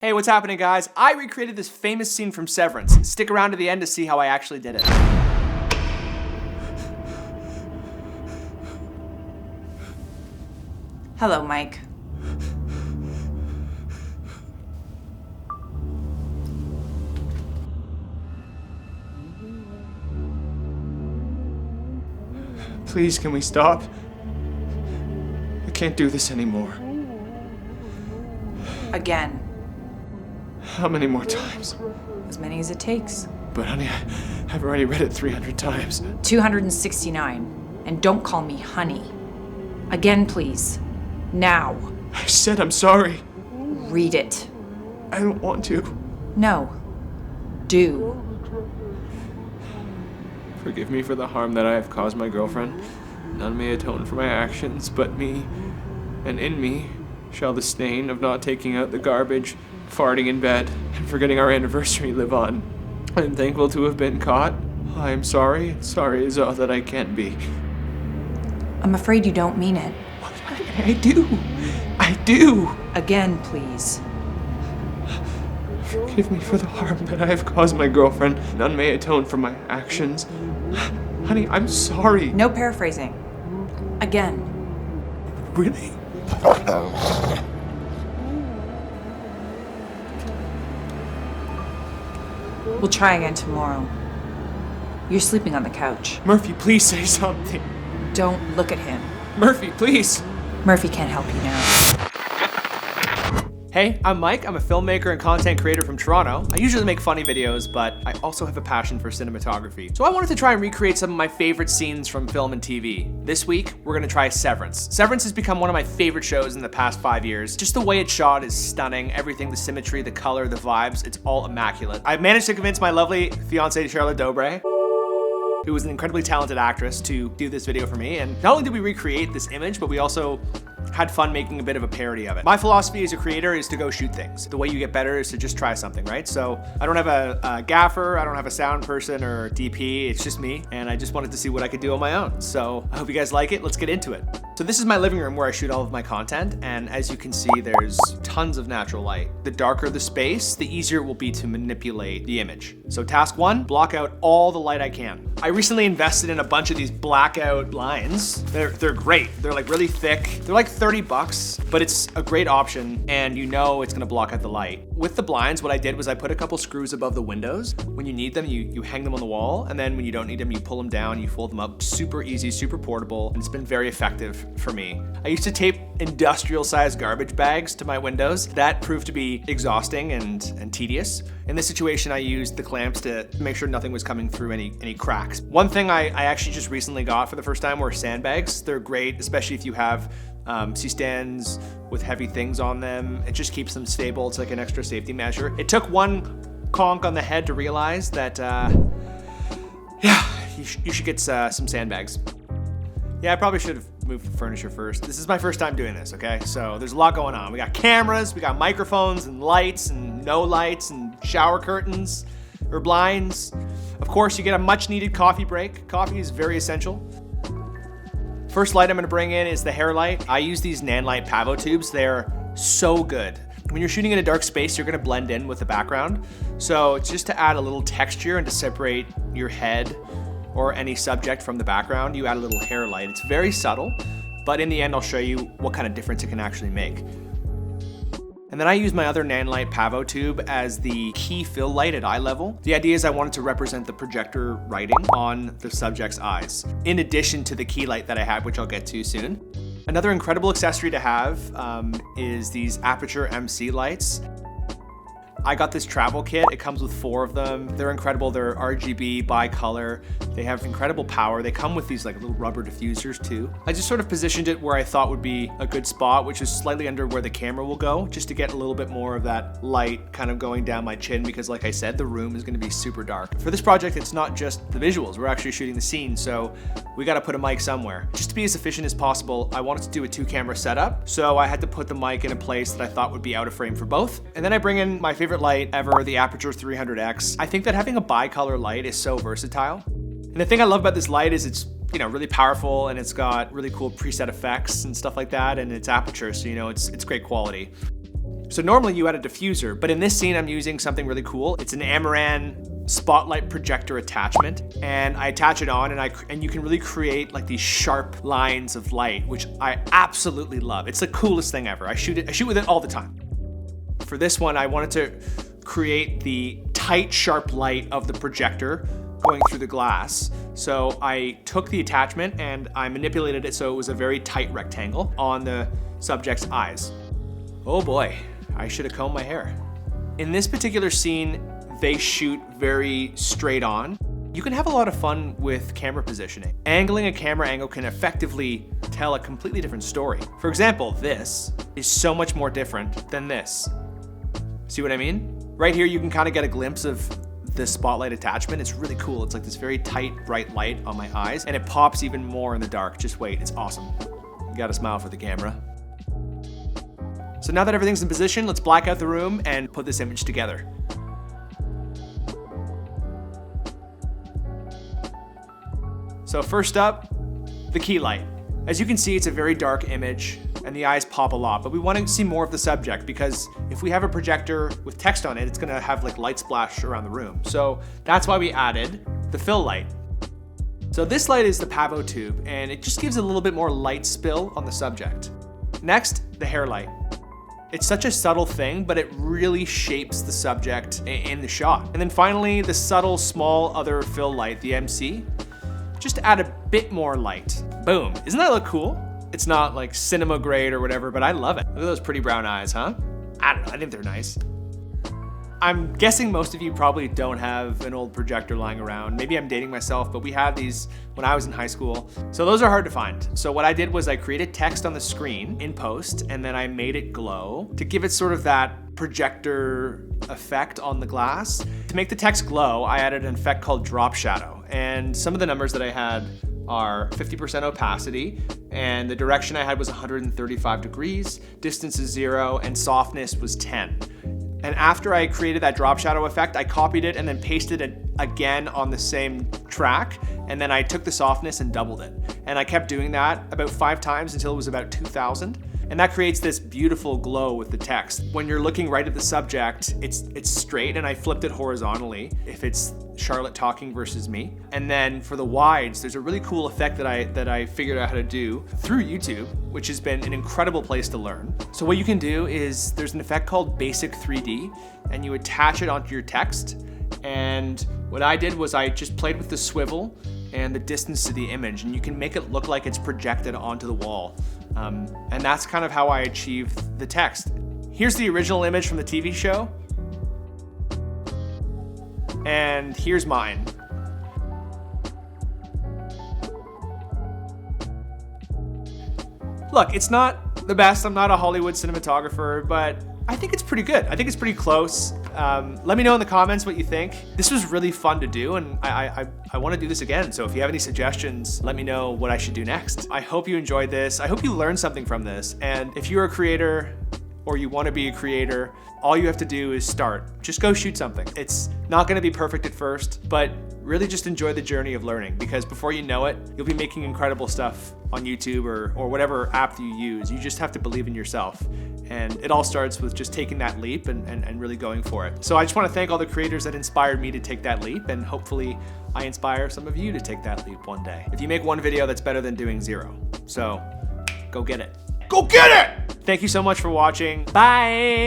Hey, what's happening, guys? I recreated this famous scene from Severance. Stick around to the end to see how I actually did it. Hello, Mike. Please, can we stop? I can't do this anymore. Again. How many more times? As many as it takes. But honey, I've already read it 300 times. 269. And don't call me honey. Again, please. Now. I said I'm sorry. Read it. I don't want to. No. Do. Forgive me for the harm that I have caused my girlfriend. None may atone for my actions but me. And in me shall the stain of not taking out the garbage, farting in bed, and forgetting our anniversary live on. I am thankful to have been caught. I am sorry. Sorry is all that I can be. I'm afraid you don't mean it. I do. I do. Again, please. Forgive me for the harm that I have caused my girlfriend. None may atone for my actions. Honey, I'm sorry. No paraphrasing. Again. Really? We'll try again tomorrow. You're sleeping on the couch. Murphy, please say something. Don't look at him. Murphy, please. Murphy can't help you now. Hey, I'm Mike. I'm a filmmaker and content creator from Toronto. I usually make funny videos, but I also have a passion for cinematography. So I wanted to try and recreate some of my favorite scenes from film and TV. This week, we're gonna try Severance. Severance has become one of my favorite shows in the past 5 years. Just the way it's shot is stunning. Everything, the symmetry, the color, the vibes, it's all immaculate. I've managed to convince my lovely fiancée, Dobre, who was an incredibly talented actress, to do this video for me. And not only did we recreate this image, but we also had fun making a bit of a parody of it. My philosophy as a creator is to go shoot things. The way you get better is to just try something, right? So I don't have a gaffer, I don't have a sound person or DP, it's just me. And I just wanted to see what I could do on my own. So I hope you guys like it, let's get into it. So this is my living room where I shoot all of my content. And as you can see, there's tons of natural light. The darker the space, the easier it will be to manipulate the image. So task 1, block out all the light I can. I recently invested in a bunch of these blackout blinds. They're great. They're like really thick. They're like $30, but it's a great option and you know it's gonna block out the light. With the blinds, what I did was I put a couple screws above the windows. When you need them, you hang them on the wall, and then when you don't need them, you pull them down, you fold them up. Super easy, super portable, and it's been very effective for me. I used to tape industrial sized garbage bags to my windows. That proved to be exhausting and tedious. In this situation, I used the clamps to make sure nothing was coming through any cracks. One thing I actually just recently got for the first time were sandbags. They're great, especially if you have C-stands with heavy things on them. It just keeps them stable. It's like an extra safety measure. It took one conk on the head to realize that, yeah, you should get some sandbags. Yeah, I probably should have moved the furniture first. This is my first time doing this, okay? So there's a lot going on. We got cameras, we got microphones and lights and no lights and shower curtains or blinds. Of course, you get a much needed coffee break. Coffee is very essential. First light I'm gonna bring in is the hair light. I use these Nanlite Pavo tubes. They're so good. When you're shooting in a dark space, you're gonna blend in with the background. So it's just to add a little texture and to separate your head or any subject from the background, you add a little hair light. It's very subtle, but in the end, I'll show you what kind of difference it can actually make. And then I use my other Nanlite Pavo tube as the key fill light at eye level. The idea is I wanted to represent the projector writing on the subject's eyes, in addition to the key light that I have, which I'll get to soon. Another incredible accessory to have is these Aperture MC lights. I got this travel kit. It comes with 4 of them. They're incredible. They're RGB, bi-color. They have incredible power. They come with these like little rubber diffusers too. I just sort of positioned it where I thought would be a good spot, which is slightly under where the camera will go, just to get a little bit more of that light kind of going down my chin, because like I said, the room is gonna be super dark. For this project, it's not just the visuals. We're actually shooting the scene, so we gotta put a mic somewhere. Just to be as efficient as possible, I wanted to do a 2-camera setup, so I had to put the mic in a place that I thought would be out of frame for both. And then I bring in my favorite light ever, the Aperture 300X. I think that having a bi-color light is so versatile. And the thing I love about this light is it's, you know, really powerful and it's got really cool preset effects and stuff like that, and it's aperture, so you know it's great quality. So normally you add a diffuser, but in this scene I'm using something really cool. It's an Amaran spotlight projector attachment, and I attach it on, and you can really create like these sharp lines of light, which I absolutely love. It's the coolest thing ever. I shoot with it all the time. For this one, I wanted to create the tight, sharp light of the projector going through the glass. So I took the attachment and I manipulated it so it was a very tight rectangle on the subject's eyes. Oh boy, I should have combed my hair. In this particular scene, they shoot very straight on. You can have a lot of fun with camera positioning. Angling a camera angle can effectively tell a completely different story. For example, this is so much more different than this. See what I mean? Right here, you can kind of get a glimpse of the spotlight attachment. It's really cool. It's like this very tight, bright light on my eyes, and it pops even more in the dark. Just wait, it's awesome. You gotta smile for the camera. So now that everything's in position, let's black out the room and put this image together. So first up, the key light. As you can see, it's a very dark image and the eyes pop a lot, but we want to see more of the subject because if we have a projector with text on it, it's gonna have like light splash around the room. So that's why we added the fill light. So this light is the pavo tube, and it just gives a little bit more light spill on the subject. Next, the hair light. It's such a subtle thing, but it really shapes the subject in the shot. And then finally, the subtle, small other fill light, the MC, just to add a bit more light. Boom. Doesn't that look cool? It's not like cinema grade or whatever, but I love it. Look at those pretty brown eyes, huh? I don't know, I think they're nice. I'm guessing most of you probably don't have an old projector lying around. Maybe I'm dating myself, but we had these when I was in high school. So those are hard to find. So what I did was I created text on the screen in post, and then I made it glow to give it sort of that projector effect on the glass. To make the text glow, I added an effect called drop shadow. And some of the numbers that I had are 50% opacity, and the direction I had was 135 degrees, distance is 0, and softness was 10. And after I created that drop shadow effect, I copied it and then pasted it again on the same track, and then I took the softness and doubled it. And I kept doing that about 5 times until it was about 2000. And that creates this beautiful glow with the text. When you're looking right at the subject, it's straight, and I flipped it horizontally if it's Charlotte talking versus me. And then for the wides, there's a really cool effect that I figured out how to do through YouTube, which has been an incredible place to learn. So what you can do is there's an effect called Basic 3D, and you attach it onto your text. And what I did was I just played with the swivel and the distance to the image, and you can make it look like it's projected onto the wall. And that's kind of how I achieved the text. Here's the original image from the TV show, and here's mine. Look, it's not the best. I'm not a Hollywood cinematographer, but I think it's pretty good. I think it's pretty close. Let me know in the comments what you think. This was really fun to do, and I want to do this again. So if you have any suggestions, let me know what I should do next. I hope you enjoyed this. I hope you learned something from this. And if you're a creator or you want to be a creator, all you have to do is start. Just go shoot something. It's not going to be perfect at first, but really just enjoy the journey of learning, because before you know it, you'll be making incredible stuff on YouTube or whatever app you use. You just have to believe in yourself. And it all starts with just taking that leap and really going for it. So I just want to thank all the creators that inspired me to take that leap, and hopefully I inspire some of you to take that leap one day. If you make one video, that's better than doing 0. So go get it. Go get it! Thank you so much for watching. Bye!